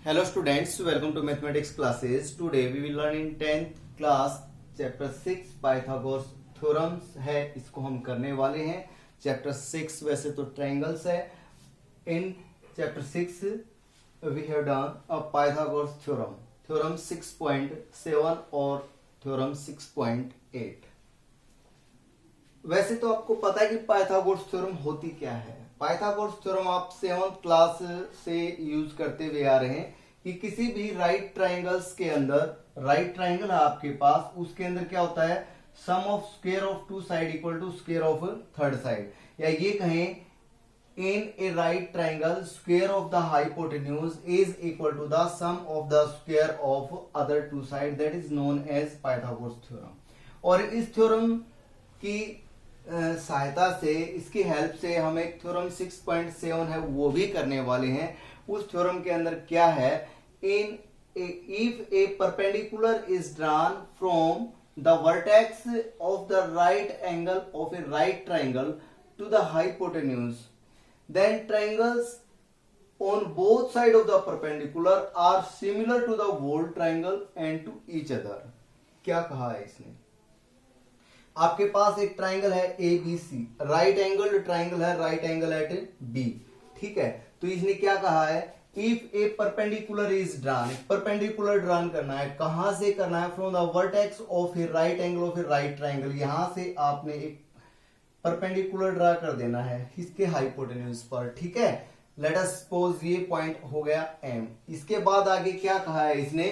Hello students, welcome to mathematics classes. Today we will learn in 10th class chapter 6 Pythagoras theorems है, इसको हम करने वाले हैं. चैप्टर 6 वैसे तो ट्रायंगल्स है. In chapter 6 we have done a Pythagoras theorem 6.7 और theorem 6.8. वैसे तो आपको पता है कि पाइथागोरस थ्योरम होती क्या है. पाइथागोरस थ्योरम आप 7th क्लास से यूज करते हुए आ रहे हैं कि किसी भी राइट ट्रायंगल्स के अंदर, राइट ट्रायंगल है आपके पास, उसके अंदर क्या होता है, sum of square of two side equal to square of third side. या ये कहें in a right triangle square of the hypotenuse is equal to the sum of the squares of other two side, that is known as Pythagoras theorem. और इस theorem की सहायता से, इसकी help से हम एक थ्योरम 6.7 है वो भी करने वाले हैं. उस थ्योरम के अंदर क्या है, if a perpendicular is drawn from the vertex of the right angle of a right triangle to the hypotenuse, then triangles on both side of the perpendicular are similar to the whole triangle and to each other. क्या कहा है इसने, आपके पास एक triangle है A B C, right angle triangle है, right angle at B. ठीक है, तो इसने क्या कहा है, if a perpendicular is drawn, perpendicular drawn करना है. कहां से करना है, from the vertex of a right angle of a right triangle. यहां से आपने एक परपेंडिकुलर ड्रा कर देना है इसके हाइपोटेन्यूज पर. ठीक है, लेट अस सपोज ये पॉइंट हो गया एम. इसके बाद आगे क्या कहा है इसने,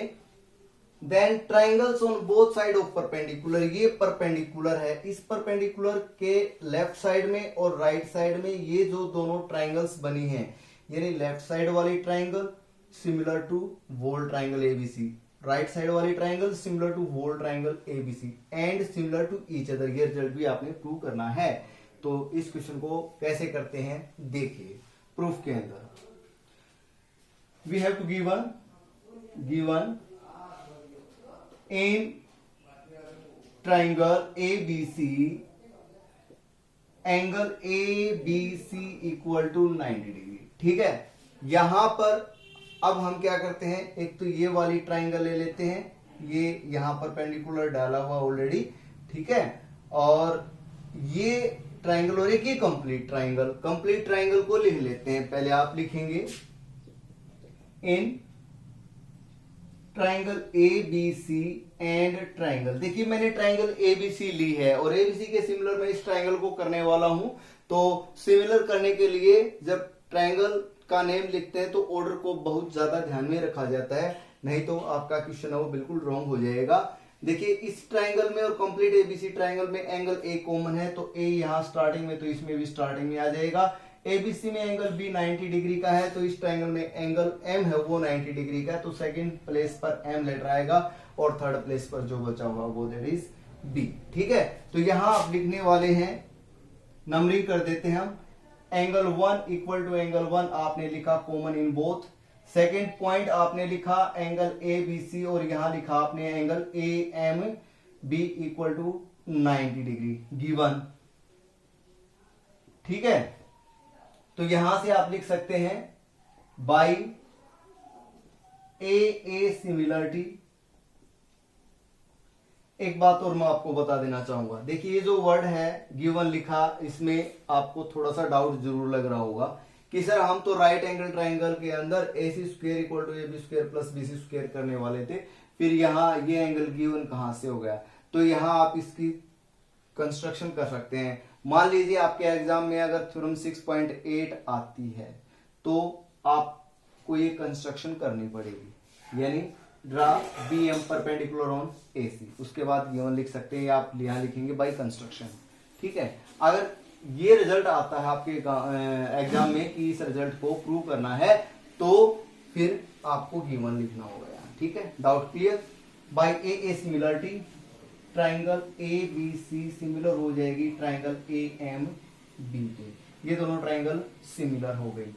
then triangles on both side of perpendicular. ये परपेंडिकुलर है, इस परपेंडिकुलर के लेफ्ट साइड में और राइट साइड में ये जो दोनों ट्राइंगल्स बनी हैं, यानी लेफ्ट साइड वाली triangle similar to whole triangle ABC, right side वाली triangle similar to whole triangle ABC and similar to each other. ये रिजल्ट भी आपने प्रूव करना है. तो इस क्वेश्चन को कैसे करते हैं देखिए. प्रूफ के अंदर we have to given in triangle ABC, angle ABC equal to 90 degree. ठीक है, यहां पर अब हम क्या करते हैं, एक तो ये वाली ट्राइंगल ले लेते हैं, ये यहां पर परपेंडिकुलर डाला हुआ ऑलरेडी. ठीक है, और ये ट्राइंगल और एक ये कंप्लीट ट्राइंगल को लिख लेते हैं. पहले आप लिखेंगे in triangle ABC and triangle. देखिए मैंने ट्राइंगल एबीसी ली है और एबीसी के सिमिलर मैं इस ट्राइंगल को करने वाला हूं. तो सिमिलर करने के लिए जब ट्राइंगल का नेम लिखते हैं तो ऑर्डर को बहुत ज्यादा ध्यान में रखा जाता है, नहीं तो आपका क्वेश्चन है वो बिल्कुल रॉन्ग हो जाएगा. देखिए इस ट्राइंगल में और कंप्लीट एबीसी ट्राइंगल में एंगल ए कॉमन है, तो ए यहां स्टार्टिंग में, तो इसमें भी स्टार्टिंग में आ जाएगा. एबीसी में एंगल बी 90 डिग्री का है, तो इस ट्राइंगल में एंगल एम है वो 90 डिग्री का है, तो सेकंड प्लेस पर एम लेटर आएगा और थर्ड प्लेस पर जो बचा हुआ वो दैट इज बी. ठीक है, तो यहां आप लिखने वाले हैं, नंबरिंग कर देते हैं हम. एंगल 1 इक्वल टू एंगल 1 आपने लिखा common in both. Second point आपने लिखा एंगल ए बी सी और यहां लिखा आपने angle A M B equal to 90 degree given. ठीक है, तो यहां से आप लिख सकते हैं बाई ए सिमिलरिटी. एक बात और मैं आपको बता देना चाहूंगा, देखिए ये जो वर्ड है गिवन लिखा, इसमें आपको थोड़ा सा डाउट जरूर लग रहा होगा कि सर हम तो राइट एंगल ट्राइंगल के अंदर A C square equal to A B square plus B C square करने वाले थे, फिर यहां ये एंगल गिवन कहां से हो गया. तो यहां आप इसकी कंस्ट्रक्शन कर सकते हैं. मान लीजिए आपके एग्जाम में अगर थ्योरम 6.8 आती है तो आपको ये कंस्ट्रक्शन करनी पड़ेगी, यानी draw B M perpendicular on A C. उसके बाद गिवन लिख सकते हैं, आप यहां लिखेंगे बाय कंस्ट्रक्शन. ठीक है, अगर ये रिजल्ट आता है आपके एग्जाम में कि इस रिजल्ट को प्रूव करना है तो फिर आपको गिवन लिखना होगा यहाँ. ठीक है, doubt clear. By a similarity triangle A B C similar हो जाएगी ट्राइंगल ए एम बी पे. ये दोनों ट्राइंगल सिमिलर हो गई.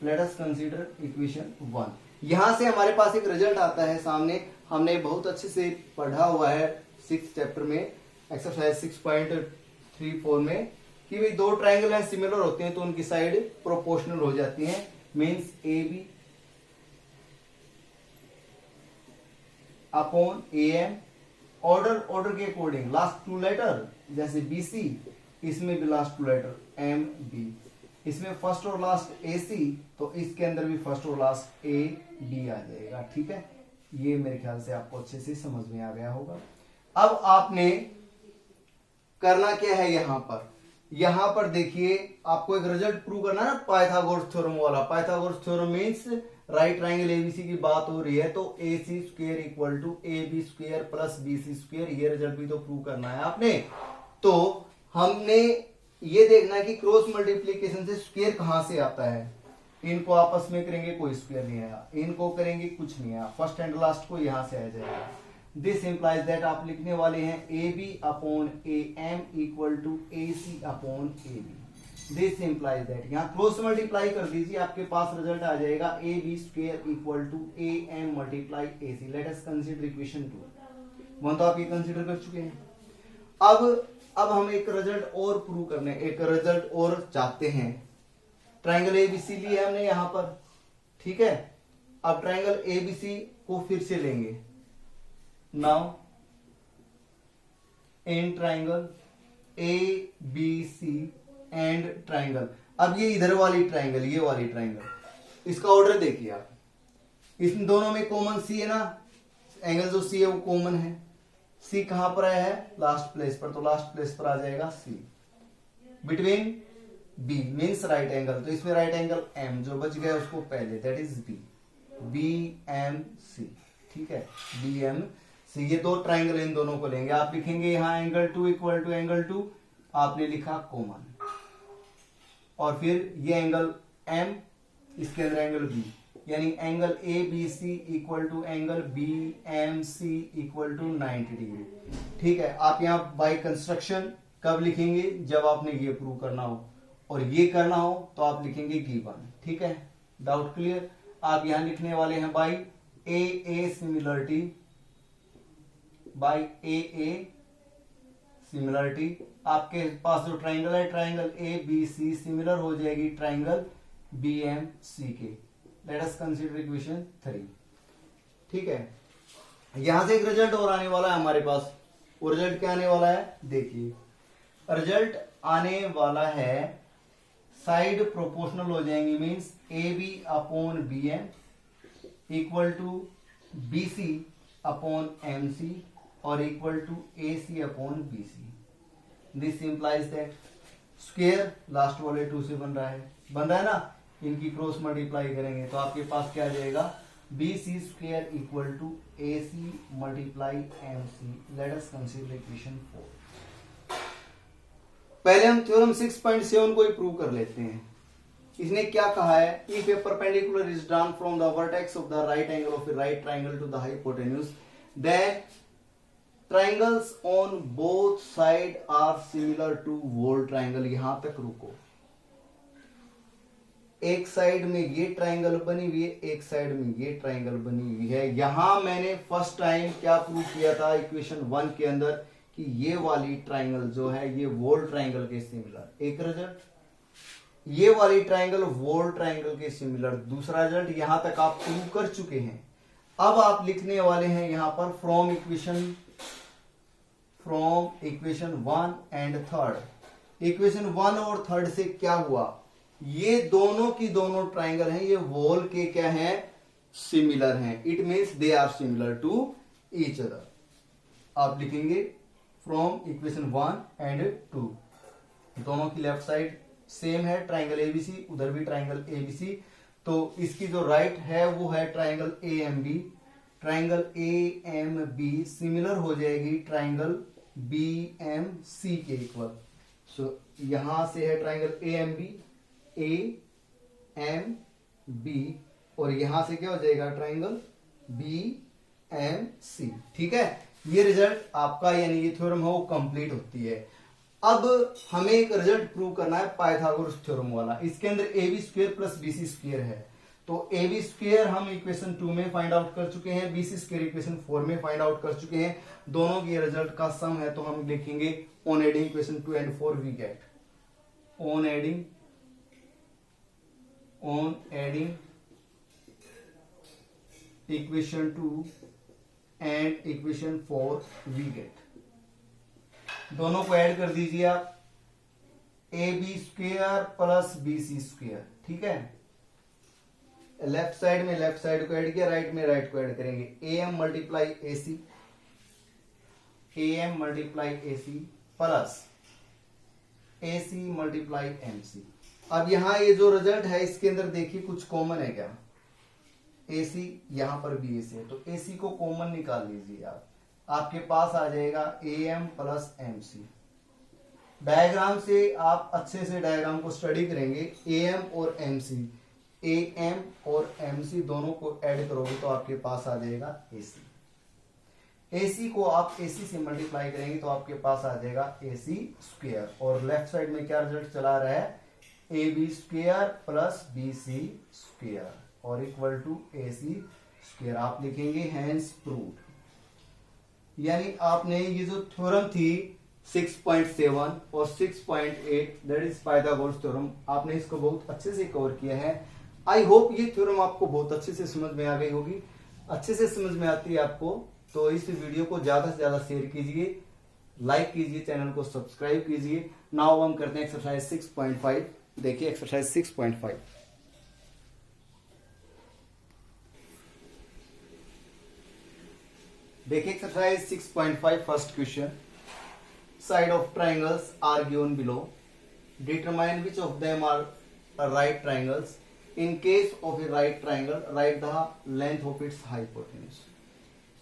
Late us consider equation 1. यहां से हमारे पास एक रिजल्ट आता है सामने, हमने बहुत अच्छे से पढ़ा हुआ है 6th चैप्टर में एक्सरसाइज 6.34 में कि भाई दो ट्राइंगल हैं सिमिलर होते हैं तो उनकी साइड प्रोपोर्शनल हो जाती हैं. Means A B upon A M, order के अकॉर्डिंग लास्ट टू लेटर, जैसे बी सी, इसमें भी last two letter M B, इसमें फर्स्ट और लास्ट ए सी, तो इसके अंदर भी फर्स्ट और लास्ट ए बी आ जाएगा। ठीक है, ये मेरे ख्याल से आपको अच्छे से समझ में आ गया होगा। अब आपने करना क्या है, यहां पर देखिए आपको एक रिजल्ट प्रूव करना है ना, पाइथागोरस थ्योरम वाला। Pythagoras theorem means right triangle ABC की बात हो रही है, तो A C square equal to A B square plus B C square, ये रिजल्ट भी तो प्रूव करना है आपने। तो हमने ये देखना है कि क्रॉस मल्टीप्लीकेशन से स्क्वेयर कहां से आता है। इनको आपस में करेंगे, कोई स्क्वेयर नहीं आया, इनको करेंगे, कुछ नहीं आया, फर्स्ट एंड लास्ट को यहां से आ जाएगा। दिस इंप्लाइज दैट आप लिखने वाले हैं A B upon A M equal to A C upon A B. This implies that, यहाँ क्रॉस मल्टीप्लाई कर दीजिए, आपके पास रिजल्ट आ जाएगा A B square equal to A M multiply A C. Let us consider equation 2। One तो आप ये कंसीडर कर चुके हैं। अब हम एक रिजल्ट और प्रूव करने, एक रिजल्ट और चाहते हैं। ट्राइंगल एबीसी लिए हमने यहां पर, ठीक है। अब ट्राइंगल एबीसी को फिर से लेंगे। Now in triangle A B C and triangle, अब ये इधर वाली ट्राइंगल, ये वाली ट्राइंगल, इसका ऑर्डर देखिए आप, इन दोनों में कॉमन सी है ना, एंगल जो सी है वो कॉमन है। सी कहां पर आया है, लास्ट प्लेस पर, तो लास्ट प्लेस पर आ जाएगा C. Between B means right angle, तो इसमें राइट एंगल एम जो बच गया उसको पहले, that is B, B M C. ठीक है, बी एम सी, ये दो ट्राइंगल, इन दोनों को लेंगे। आप लिखेंगे यहां एंगल 2 इक्वल टू एंगल 2, आपने लिखा कॉमन, और फिर ये एंगल एम, इसके अंदर एंगल बी, यानी angle A B C equal to angle B M C equal to 90 degree. ठीक है, आप यहाँ बाय कंस्ट्रक्शन कब लिखेंगे, जब आपने ये प्रूव करना हो, और ये करना हो तो आप लिखेंगे गिवन। ठीक है, डाउट क्लियर। आप यहां लिखने वाले हैं by a similarity, by a similarity. आपके पास जो ट्राइंगल है, triangle A B C similar हो जाएगी ट्राइंगल बी एम सी के। Let us consider equation 3। ठीक है, यहां से एक रिजल्ट और आने वाला है हमारे पास। वो रिजल्ट क्या आने वाला है, देखिए रिजल्ट आने वाला है, साइड प्रोपोर्शनल हो जाएंगी, means A B upon B M equal to B C upon M C और equal to A C upon B C. This implies that square last वाले 2 से बन रहा है ना, इनकी क्रॉस मल्टीप्लाई करेंगे तो आपके पास क्या आ जाएगा, B C square equal to A C multiply M C. Let us consider equation 4। पहले हम थ्योरम 6.7 को ही प्रूव कर लेते हैं। इसने क्या कहा है, if a perpendicular is drawn from the vertex of the right angle of a right triangle to the hypotenuse, then triangles on both side are similar to whole triangle. यहां तक रुको, एक साइड में ये ट्राइंगल बनी हुई है, एक साइड में ये ट्राइंगल बनी हुई है। यहां मैंने फर्स्ट टाइम क्या प्रूव किया था इक्वेशन 1 के अंदर, कि ये वाली ट्राइंगल जो है ये वोल ट्राइंगल के सिमिलर। एक रिजल्ट, ये वाली ट्राइंगल वोल ट्राइंगल के सिमिलर। दूसरा रिजल्ट, यहां तक आप प्रूव कर चुके हैं। अब आप लिखने वाले हैं यहां पर फ्रॉम इक्वेशन 1 एंड 3। इक्वेशन 1 और 3 से क्या हुआ, ये दोनों की दोनों ट्राइंगल हैं, ये वॉल के क्या हैं, सिमिलर हैं। It means they are similar to each other. आप लिखेंगे फ्रॉम इक्वेशन 1 एंड 2, दोनों की लेफ्ट साइड सेम है, ट्राइंगल एबीसी, उधर भी ट्राइंगल एबीसी, तो इसकी जो राइट है वो है triangle A M B. Triangle A M B similar हो जाएगी ट्राइंगल बी एम सी के इक्वल। सो यहां से है triangle A M B, A M B, और यहां से क्या हो जाएगा ट्राइंगल बी एम सी। ठीक है, ये रिजल्ट आपका, यानी ये थ्योरम है वो कंप्लीट होती है। अब हमें एक रिजल्ट प्रूव करना है पाइथागोरस थ्योरम वाला। इसके अंदर A B square plus B C square है, तो ए बी स्क्वेयर हम इक्वेशन 2 में फाइंड आउट कर चुके हैं, बी सी स्क्वेयर इक्वेशन 4 में फाइंड आउट कर चुके हैं। दोनों के रिजल्ट का सम है, तो हम लिखेंगे on adding equation 2 and 4 we get, on adding equation 2 and equation 4 we get. दोनों को ऐड कर दीजिए आप, A B square plus B C square, ठीक है। लेफ्ट साइड में लेफ्ट साइड को ऐड किया, राइट में राइट को ऐड करेंगे, A M multiply A C, A M multiply A C plus A C multiply M C. अब यहां ये जो रिजल्ट है इसके अंदर देखिए कुछ कॉमन है क्या, ए सी, यहां पर भी ए सी है, तो ए सी को कॉमन निकाल लीजिए आप, आपके पास आ जाएगा A M plus M C. Diagram से आप अच्छे से डायग्राम को स्टडी करेंगे, ए एम और एम सी, ए एम और एम सी दोनों को ऐड करोगे तो आपके पास आ जाएगा ए सी। ए सी को आप ए सी से मल्टीप्लाई करेंगे तो आपके पास आ जाएगा ए सी स्क्वेयर, और लेफ्ट साइड में क्या रिजल्ट चला रहा है, A B square plus B C square और equal to A C square. आप लिखेंगे हैंस प्रूव्ड। यानी आपने ये जो थ्योरम थी 6.7 और 6.8 दैट इज पाइथागोरस थ्योरम, आपने इसको बहुत अच्छे से कवर किया है। आई होप ये थ्योरम आपको बहुत अच्छे से समझ में आ गई होगी। अच्छे से समझ में आती है आपको तो इस वीडियो को ज्यादा से ज्यादा शेयर कीजिए, लाइक कीजिए, चैनल को सब्सक्राइब कीजिए। नाउ हम करते हैं एक्सरसाइज 6.5। देखिए एक्सरसाइज 6.5। देखिए exercise 6.5 first question, side of triangles are given below, determine which of them are right triangles, in case of a right triangle write the length of its hypotenuse.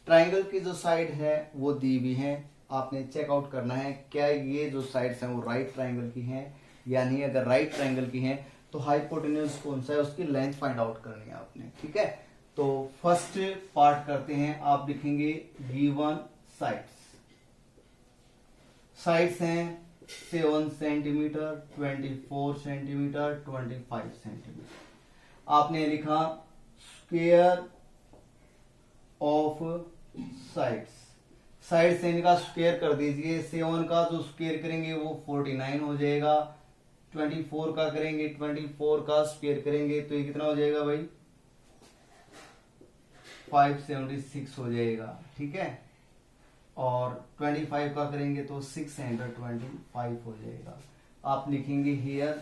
Triangle की जो side है वो दी हुई है, आपने checkout करना है क्या ये जो साइड्स हैं वो राइट ट्राइंगल की हैं या नहीं। अगर राइट ट्राइंगल की हैं तो हाइपोटेन्यूज कौन सा है उसकी लेंथ फाइंड आउट करनी है आपने, ठीक है। तो फर्स्ट पार्ट करते हैं, आप लिखेंगे गिवन साइड्स। साइड्स हैं 7 सेंटीमीटर, 24 सेंटीमीटर, 25 सेंटीमीटर। आपने लिखा स्क्वायर ऑफ साइड्स, साइड से इनका स्क्वायर कर दीजिए। 7 का जो स्क्वायर करेंगे वो 49 हो जाएगा, 24 का करेंगे 24 का स्क्वायर करेंगे तो ये कितना हो जाएगा भाई 576 हो जाएगा, ठीक है। और 25 का करेंगे तो 625 हो जाएगा। आप लिखेंगे हियर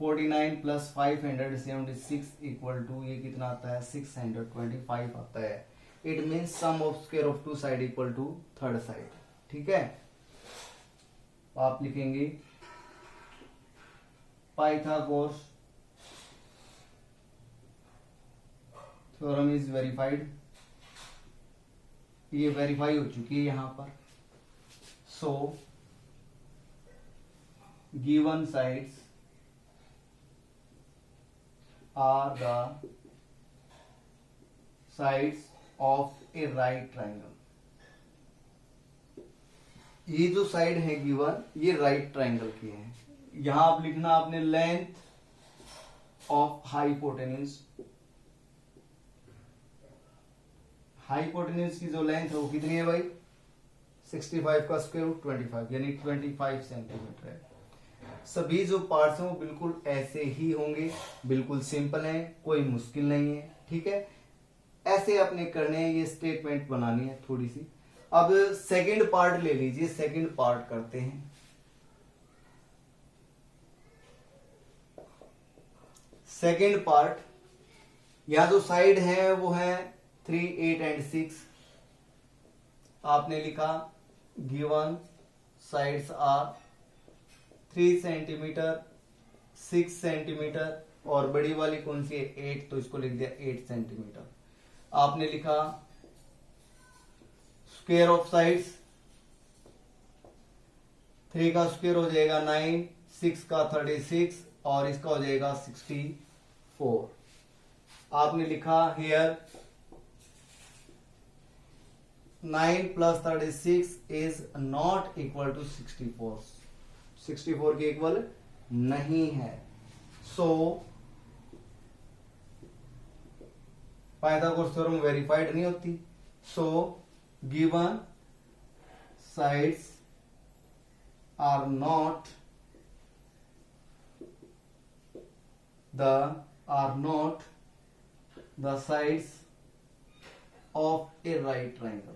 49 प्लस 576 इक्वल टू ये कितना आता है 625 आता है। It means sum of square of two side equal to third side, ठीक है। आप लिखेंगे पाइथागोरस थ्योरम इज वेरीफाइड, ये वेरीफाई हो चुकी है यहां पर। So given sides are the sides of a right triangle। ये जो साइड है गिवन ये राइट ट्राइंगल की है। यहां आप लिखना आपने लेंथ ऑफ हाइपोटेन्यूज, हाइपोटेन्यूज की जो लेंथ है वो कितनी है भाई 65 का स्क्वायर रूट 25 यानी 25 सेंटीमीटर है। सभी जो पार्ट्स हैं वो बिल्कुल ऐसे ही होंगे, बिल्कुल सिंपल है, कोई मुश्किल नहीं है, ठीक है। ऐसे अपने करने हैं, ये स्टेटमेंट बनानी है थोड़ी सी। अब सेकंड पार्ट ले लीजिए, सेकंड पार्ट करते हैं। सेकंड पार्ट, यहां जो साइड है वो है 3, 8 एंड 6। आपने लिखा given sides are 3 centimetre, 6 centimetre और बड़ी वाली कौन सी है 8, तो इसको लिख दिया 8 सेंटीमीटर। आपने लिखा स्क्वायर ऑफ साइड्स, 3 का स्क्वायर हो जाएगा 9, 6 का 36 और इसका हो जाएगा 64। आपने लिखा हियर 9 प्लस 36 इज नॉट इक्वल टू 64, 64 के इक्वल नहीं है। सो पाइथागोरस थ्योरम वेरीफाइड नहीं होती। So given sides are not the sides of a right triangle.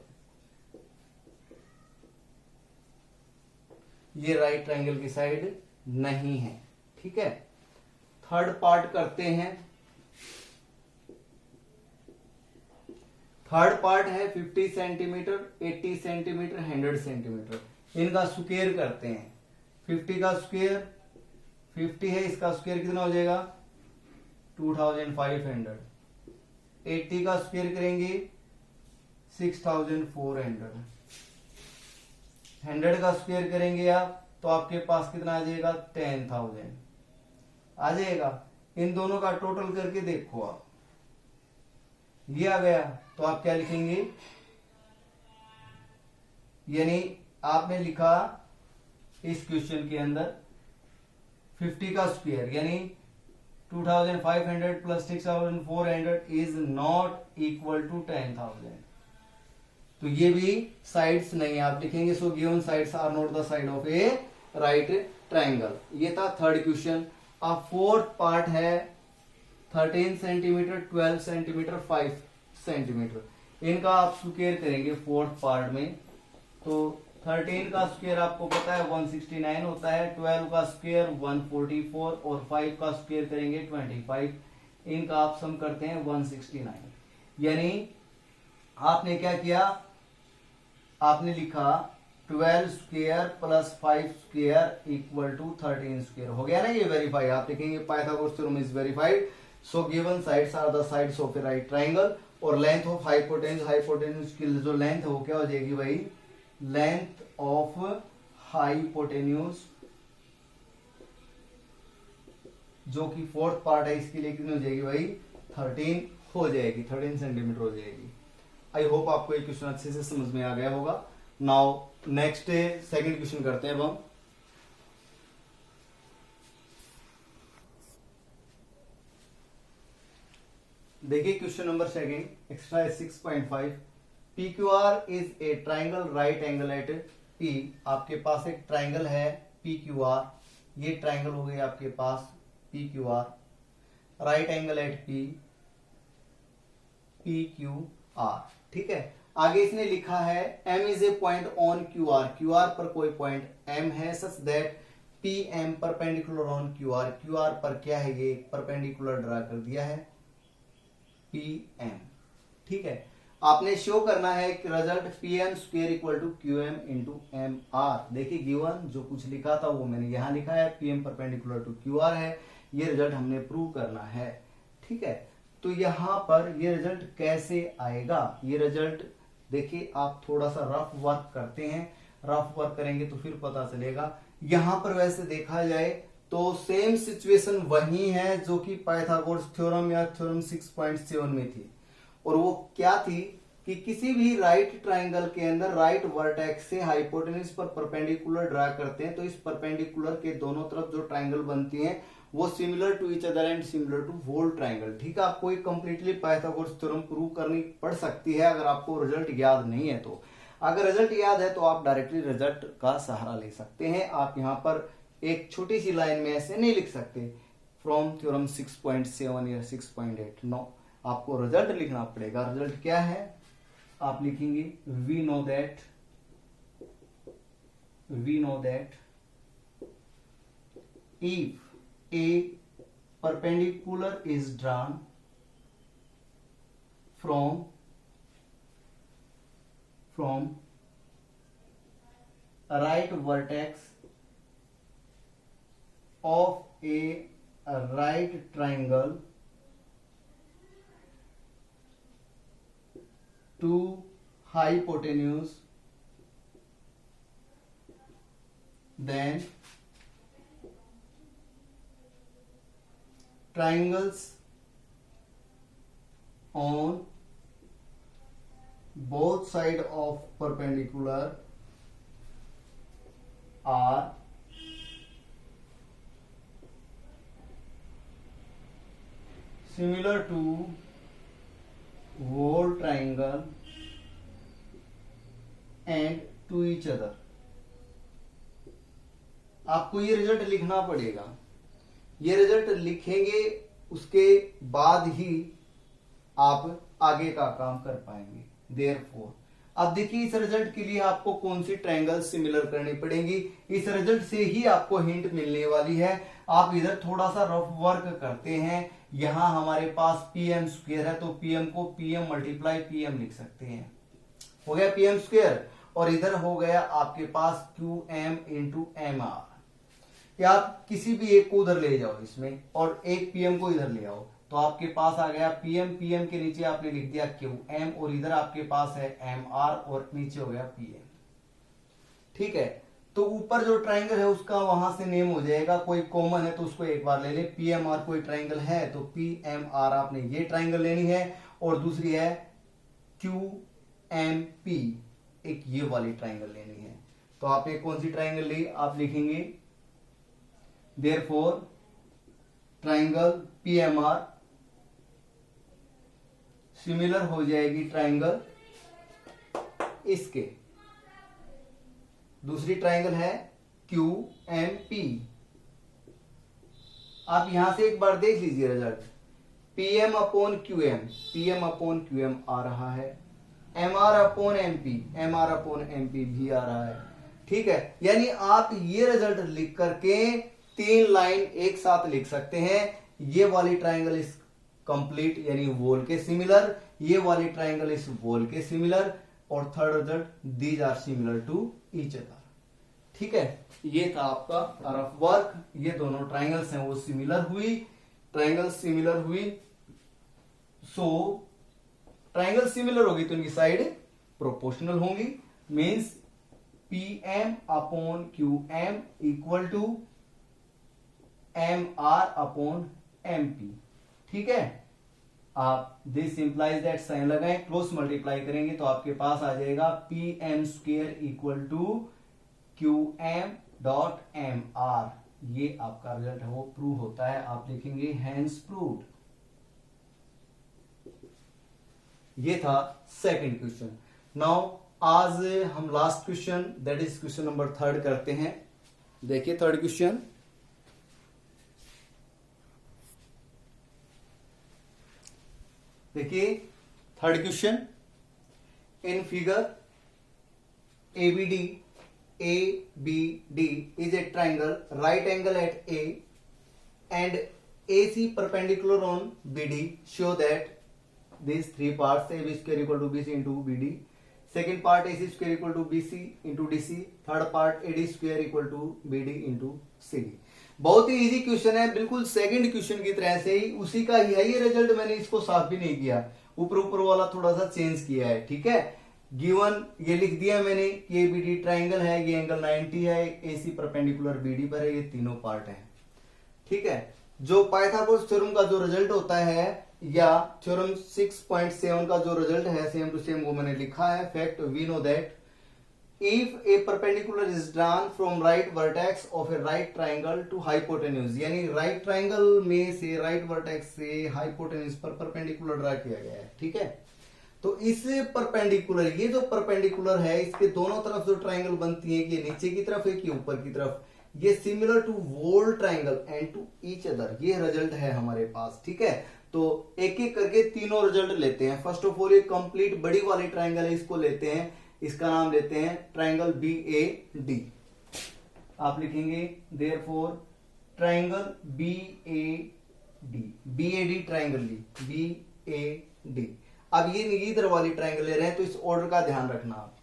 ये राइट ट्राइंगल की साइड नहीं है, ठीक है। थर्ड पार्ट करते हैं। थर्ड पार्ट है 50 सेंटीमीटर, 80 सेंटीमीटर, 100 सेंटीमीटर। इनका स्क्वायर करते हैं। 50 का स्क्वायर 50 है, इसका स्क्वायर कितना हो जाएगा 2500। 80 का स्क्वायर करेंगे 6400। 100 का स्क्वायर करेंगे आप तो आपके पास कितना आ जाएगा 10,000 आ जाएगा। इन दोनों का टोटल करके देखो आप, ये आ गया तो आप क्या लिखेंगे, यानी आपने लिखा इस क्वेश्चन के अंदर 50 का स्क्वायर यानी 2500 plus 6400 is not equal to 10,000। तो ये भी साइड्स नहीं आप लिखेंगे। So given sides are not the side of a right triangle. ये था थर्ड क्वेश्चन। अब फोर्थ पार्ट है 13 सेंटीमीटर, 12 सेंटीमीटर, 5 सेंटीमीटर। इनका आप स्क्वायर करेंगे फोर्थ पार्ट में। तो 13 का स्क्वायर आपको पता है 169 होता है, 12 का स्क्वायर 144 और 5 का स्क्वायर करेंगे 25। इनका आप सम करते हैं 169। यानी आपने क्या किया, आपने लिखा 12 square plus 5 square equal to 13 square. हो गया ना, ये वेरीफाई। आप लिखेंगे Pythagoras theorem is verified. So given sides are the sides of a right triangle. और लेंथ ऑफ हाइपोटेन्यूज की जो लेंथ है वो क्या हो जाएगी भाई, लेंथ ऑफ हाइपोटेन्यूज जो कि फोर्थ पार्ट है इसके लिए कितनी हो जाएगी भाई 13 हो जाएगी, 13 सेंटीमीटर हो जाएगी। आई होप आपको ये क्वेश्चन अच्छे से समझ में आ गया होगा। नाउ नेक्स्ट सेकंड क्वेश्चन करते हैं अब हम। देखिए question number second, exercise 6.5। P Q R is a triangle right angle at P. आपके पास एक ट्राइंगल है पी क्यू आर, ये ट्राइंगल हो गया आपके पास P Q R, right angle at P, P Q R, ठीक है। आगे इसने लिखा है M is a point on Q R. Q R पर कोई पॉइंट M है such that P M perpendicular on Q R. Q R पर क्या है, ये परपेंडिकुलर ड्रा कर दिया है पी एम, ठीक है। आपने शो करना है कि result P M square equal to Q M into M R. देखिए गिवन जो कुछ लिखा था वो मैंने यहां लिखा है, P M perpendicular to Q R है। ये रिजल्ट हमने प्रूव करना है, ठीक है। तो यहां पर ये रिजल्ट कैसे आएगा, ये रिजल्ट देखिए आप थोड़ा सा रफ वर्क करते हैं, रफ वर्क करेंगे तो फिर पता चलेगा। यहां पर वैसे देखा जाए तो सेम सिचुएशन वही है जो कि पाइथागोरस थ्योरम या थ्योरम 6.7 में थी। और वो क्या थी कि किसी भी राइट ट्राइंगल के अंदर राइट वर्टेक्स से हाइपोटेन्यूज पर परपेंडिकुलर ड्रा करते हैं तो इस परपेंडिकुलर के दोनों तरफ जो ट्राइंगल बनती हैं वो similar to each other and similar to whole triangle, ठीक है। आपको एक कंप्लीटली पाइथागोरस थ्योरम प्रूव करनी पड़ सकती है अगर आपको रिजल्ट याद नहीं है तो। अगर रिजल्ट याद है तो आप डायरेक्टली रिजल्ट का सहारा ले सकते हैं। आप यहाँ पर एक छोटी सी लाइन में ऐसे नहीं लिख सकते फ्रॉम थ्योरम 6.7 या 6.8, नो, आपको रिजल्ट लिखना पड़ेगा। रिजल्ट क्या है आप लिखेंगे we know that if a perpendicular is drawn from a right vertex of a right triangle to hypotenuse, then triangles on both sides of perpendicular are similar to whole triangle and to each other। आपको ये result लिखना पड़ेगा। ये result लिखेंगे उसके बाद ही आप आगे का काम कर पाएंगे। देयरफॉर अब देखिए इस रिजल्ट के लिए आपको कौन सी ट्रायंगल सिमिलर करनी पड़ेगी, इस रिजल्ट से ही आपको हिंट मिलने वाली है। आप इधर थोड़ा सा रफ वर्क करते हैं। यहां हमारे पास पीएम स्क्वायर है, तो पीएम को पीएम मल्टीप्लाई पीएम लिख सकते हैं, हो गया पीएम स्क्वायर। और इधर हो गया आपके पास Q M into M R, या आप किसी भी एक को उधर ले जाओ इसमें और एक पीएम को इधर ले आओ, तो आपके पास आ गया पीएम, पीएम के नीचे आपने लिख दिया क्यू एम और इधर आपके पास है एम आर और नीचे हो गया पीएम। ठीक है, तो ऊपर जो ट्राइंगल है उसका वहां से नेम हो जाएगा, कोई कॉमन है तो उसको एक बार ले ले। पीएम आर कोई ट्राइंगल है तो पी एम आर आपने ये ट्राइंगल लेनी है, और दूसरी है क्यू एम पी, एक ये वाली ट्राइंगल लेनी है। तो आपने कौन सी ट्राइंगल ली, आप लिखेंगे देयरफॉर ट्राइंगल पीएमआर सिमिलर हो जाएगी ट्राइंगल इसके, दूसरी ट्राइंगल है क्यू एम पी। आप यहां से एक बार देख लीजिए result, PM upon QM, PM upon QM आ रहा है, M R upon MP, M R upon MP भी आ रहा है। ठीक है, यानी आप ये रिजल्ट लिख करके 3 लाइन एक साथ लिख सकते हैं। ये वाली ट्राइंगल इज कंप्लीट यानी वॉल के सिमिलर, ये वाली ट्राइंगल इज वॉल के सिमिलर, और third result these are similar to each other. ठीक है, ये था आपका रफ वर्क। ये दोनों ट्राइंगल्स हैं वो सिमिलर हुई, ट्राइंगल सिमिलर हुई। सो ट्राइंगल सिमिलर होगी तो इनकी साइड प्रोपोर्शनल होंगी, means P M upon Q M equal to M R upon M P. ठीक है, आप दिस इंप्लाइज दैट साइन लगाएं, क्रॉस मल्टीप्लाई करेंगे तो आपके पास आ जाएगा P M square equal to Q M dot M R. ये आपका रिजल्ट है वो प्रूव होता है, आप लिखेंगे हैंस प्रूव्ड। ये था सेकंड क्वेश्चन। नाउ आज हम last question that is question number 3 करते हैं। देखिए थर्ड क्वेश्चन, देखिए third question, in figure ABD ABD is a triangle, right angle at A and AC perpendicular on BD. Show that these 3 parts AB square equal to BC into BD. Second part AC square equal to BC into DC. Third part AD square equal to BD into CD. बहुत ही easy question है, बिल्कुल second question की तरह से ही, उसी का ही है ये रिजल्ट। मैंने इसको साफ भी नहीं किया, ऊपर वाला थोड़ा सा चेंज किया है। ठीक है, गिवन ये लिख दिया मैंने, ये बीडी ट्राइंगल है, ये एंगल 90 है, एसी परपेंडिकुलर बीडी पर है, ये तीनों पार्ट है। ठीक है, जो पाइथागोरस थ्योरम का जो रिजल्ट होता है या थ्योरम 6.7 का जो रिजल्ट है सेम टू सेम वो मैंने लिखा है। Fact we know that if a perpendicular is drawn from right vertex of a right triangle to hypotenuse, यानी राइट ट्राइंगल में से राइट वर्टेक्स से हाइपोटेन्यूज पर परपेंडिकुलर ड्रा किया गया है। ठीक है, तो इस परपेंडिकुलर, ये जो परपेंडिकुलर है इसके दोनों तरफ जो ट्राइंगल बनती है, ये नीचे की तरफ है कि ऊपर की तरफ, ये similar to whole triangle and to each other, ये रिजल्ट है हमारे पास। ठीक है, तो एक एक करके तीनों रिजल्ट लेते हैं। फर्स्ट ऑफ ऑल ये कंप्लीट बड़ी वाली ट्राइंगल है, इसको लेते हैं, इसका नाम लेते हैं ट्राइंगल BAD। आप लिखेंगे therefore triangle BAD, BAD triangle ली, BAD। अब ये इधर वाली ट्राइंगल ले रहे हैं तो इस ऑर्डर का ध्यान रखना आप,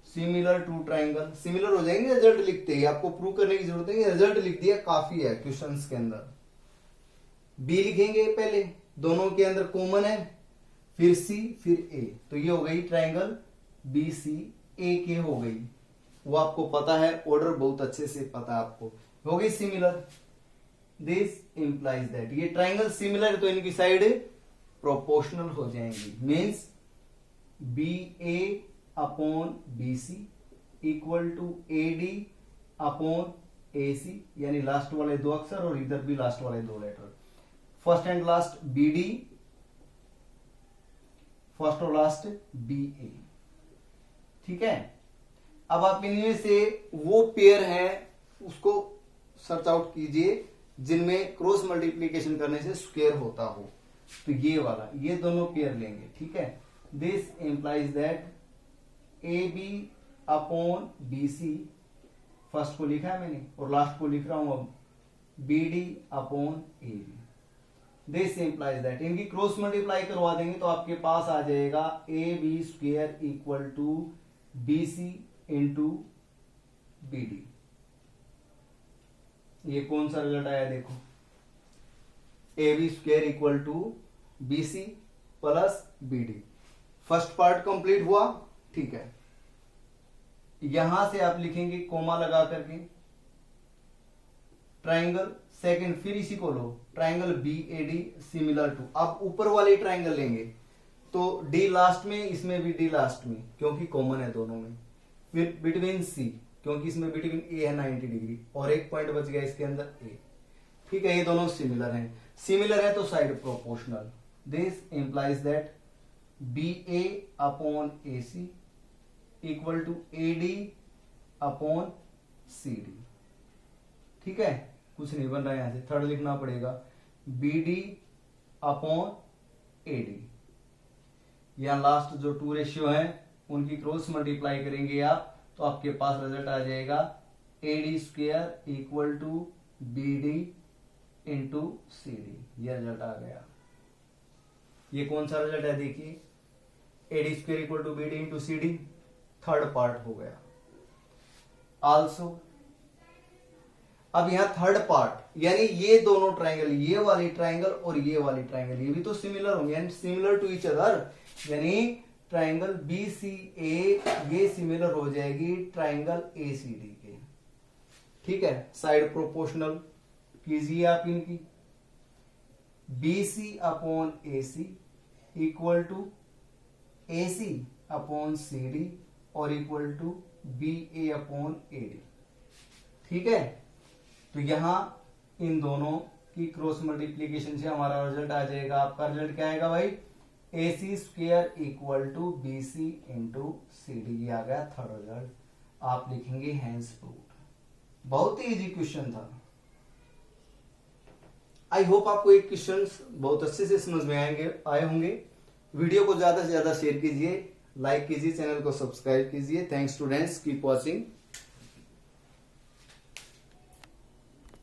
सिमिलर टू ट्राइंगल, सिमिलर हो जाएंगे रिजल्ट लिखते ही, आपको प्रूव करने की जरूरत है, रिजल्ट लिख दिया काफी है क्वेश्चंस के अंदर। बी लिखेंगे पहले, दोनों के अंदर कॉमन है, फिर सी फिर ए, तो ये हो गई ट्राइंगल BCAK हो गई, वो आपको पता है, ऑर्डर बहुत अच्छे से पता है आपको, हो गई सिमिलर। दिस इंप्लाइज दैट ये ट्राइंगल सिमिलर, तो इनकी साइड प्रोपोर्शनल हो जाएंगी, means BA upon BC equal to AD upon AC, यानी लास्ट वाले 2 अक्षर और इधर भी लास्ट वाले 2 letter, first and last BD, first और लास्ट BA। ठीक है, अब आप इनमें से वो पेयर है उसको सर्च आउट कीजिए जिनमें क्रॉस मल्टीप्लीकेशन करने से स्क्वायर होता हो। तो ये वाला, ये दोनों पेयर लेंगे, ठीक है। This implies that A B upon B C, first को लिखा है मैंने और लास्ट को लिख रहा हूं अब, B D upon A B. This implies that, इनकी क्रॉस मल्टीप्लाई करवा देंगे तो आपके पास आ जाएगा A B square equal to B C into B D. ये कौन सा रिजल्ट आया देखो, A B square equal to B C plus B D. First part complete हुआ, ठीक है। यहां से आप लिखेंगे कोमा लगा करके ट्राइंगल, सेकंड फिर इसी को लो, triangle B A D similar to, अब ऊपर वाले ट्राइंगल लेंगे तो डी लास्ट में, इसमें भी डी लास्ट में क्योंकि कॉमन है दोनों में। फिर बिटवीन सी, क्योंकि इसमें बिटवीन ए है 90 डिग्री और एक पॉइंट बच गया इसके अंदर ए, ठीक है। ये दोनों सिमिलर हैं, सिमिलर है तो side proportional. This implies that B A upon A C equal to A D upon C D, ठीक है। कुछ नहीं बन रहा है, यहां से थर्ड लिखना पड़ेगा, B D upon A D. यहां लास्ट जो टू रेशियो है उनकी क्रॉस मल्टीप्लाई करेंगे आप तो आपके पास रिजल्ट आ जाएगा A D square equal to B D into C D. ये रिजल्ट आ गया। ये कौन सा रिजल्ट है देखिए, A D square equal to B D into C D, third part हो गया। आल्सो अब यहां थर्ड पार्ट, यानी ये दोनों ट्राइंगल, ये वाली ट्राइंगल और ये वाली ट्राइंगल, ये भी तो सिमिलर होंगे, यानी सिमिलर टू ईच अदर, यानी ट्राइंगल बी सी ए ये सिमिलर हो जाएगी ट्राइंगल ए सी डी के, ठीक है। साइड प्रोपोर्शनल कीजिए आप इनकी, B C upon A C equal to A C upon C D और equal to B A upon A D, ठीक है। तो यहां इन दोनों की क्रॉस मल्टीप्लीकेशन से हमारा रिजल्ट आ जाएगा, आपका रिजल्ट क्या आएगा भाई, A C square equal to B C into C D. ये आ गया थर्ड रिजल्ट, आप लिखेंगे हैंस प्रूव्ड। बहुत ही इजी क्वेश्चन था। आई होप आपको ये क्वेश्चन बहुत अच्छे से समझ में आए होंगे। वीडियो को ज्यादा से ज्यादा शेयर कीजिए, लाइक कीजिए, चैनल को सब्सक्राइब कीजिए। Thanks students, keep watching.